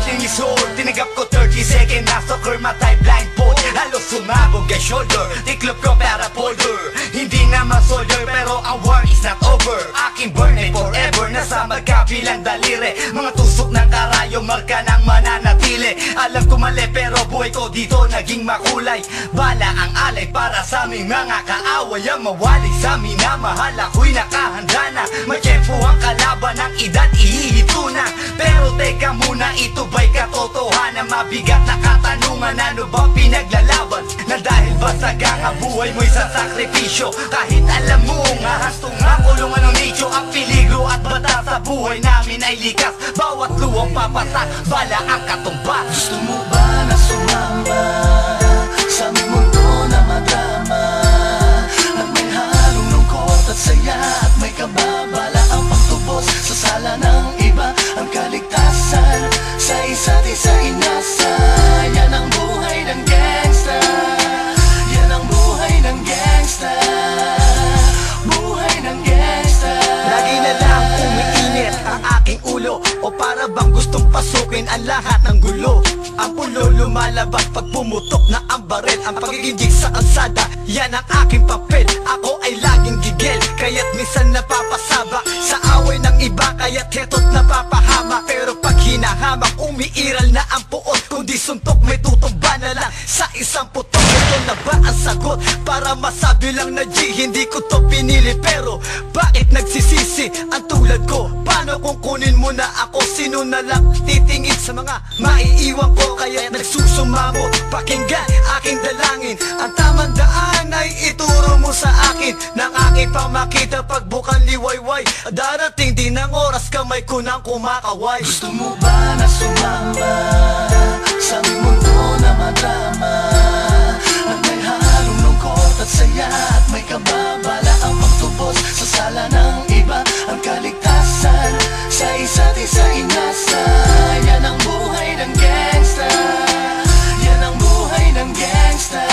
in his hole. Tinagap ko 30 second massacre, matay blindfold. Halos sumabog ang shoulder, tiklop ko para folder. Hindi na masolder pero ang war is not over. Aking burn ay forever, nasa magkabilang daliri. Mga tusok ng karayo, marka ng mananatili. Alam ko mali pero buhay ko dito naging makulay. Bala ang alay para sa aming mga kaaway. Ang mawalay sa minamahal, ako'y nakahanda na. May tiyempo ang kalaban ng edad, ihihito na. Pero teka muna, ito ba'y katotohanan? Mabigat na katanungan, ano ba pinaglalaban? Na dahil basag ang buhay mo'y sa sakripisyo. Kahit alam mo, ngahastong ang kulungan ng nicho. Ang peligro at bata sa buhay namin ay likas. Bawat luwang papasak, bala ang katumbas. Gusto mo ba na sumama sa aming mundo na madrama? At may halong lungkot at saya, at may kababala ang pagtubos sa sala ng iba. Ang kaligtasan sa isa't isa inasa. Yan ang buhay ng gangsta. Yan ang buhay ng gangsta. Buhay ng gangsta. Lagi na lang umiinit ang aking ulo, o para bang gustong pasukin ang lahat ng gulo. Ang pulo lumalabas pag pumutok na ang baril. Ang pagiging jig sa kalsada, yan ang aking papel. Ako ay laging gigil, kaya't minsan napapasaba sa away ng iba, kaya't heto't napapahama. Pero pag hinahamak, umiiral na ang puot. Kundi suntok, may tutumba na lang sa isang putok. Ito na ba ang sagot? Para masabi lang na G, hindi ko to pinili. Pero bakit nagsisisi ang tulad ko? Paano kung kunin mo na ako? Sino na lang titingin sa mga maiiwan ko? Kaya nagsusumamo, pakinggan aking dalangin. Ang tamang daan ay ituro mo sa akin. Nang aking pamakita pagbukan liwayway. Darating din ang oras, kamay ko nang kumakaway. Gusto mo ba na sumama sa aming mundo na madrama? At may halong lungkot at saya, at may kababala ang pagtubos sa sala ng iba. Ang kaligtasan sa isa't isa inasa. Yan ang buhay ng gangsta. Yan ang buhay ng gangsta.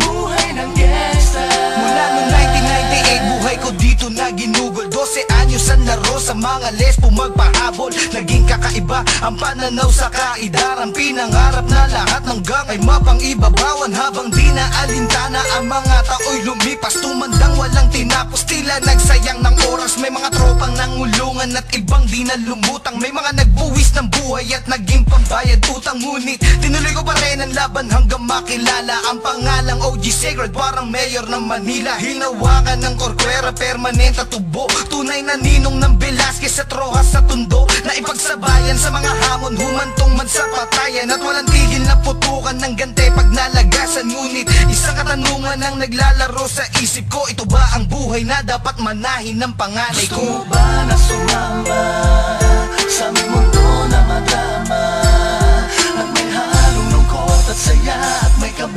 Buhay ng gangsta. Mula noong 1998, buhay ko dito na ginugol. 12 anyos ang laro sa mga lesbo magpahabol. Naging kakaiba ang pananaw sa kaidaran. Pinangarap na lahat ng gang ay mapang-ibabawan. Habang di na alintana ang mga tao'y lumipas. Tumandang walang tinapos, tila nagsayang ng oras. May mga tropang nangulungan at ibang di na lumutang. May mga nagbuwis ng buhay at naging pambayad utang. Ngunit tinuloy ko pa rin ang laban hanggang makilala ang pangalang OG Sacred, parang mayor ng Manila. Hinawakan ng Corcuera, permanent at tubo. Tunay na ninong ng Velasquez at Rojas sa Tondo. Na ipagsabayan sa mga hamon, humantong man sa patayan. At walang tigil na putukan ng gante pag nalagasan. Ngunit isang katanungan ang naglalaro sa isip ko. Ito ba ang buhay na dapat manahin ng panganay ko? Gusto mo ba na sumama sa aming mundo na madrama? At may halong lungkot at saya, at may kababala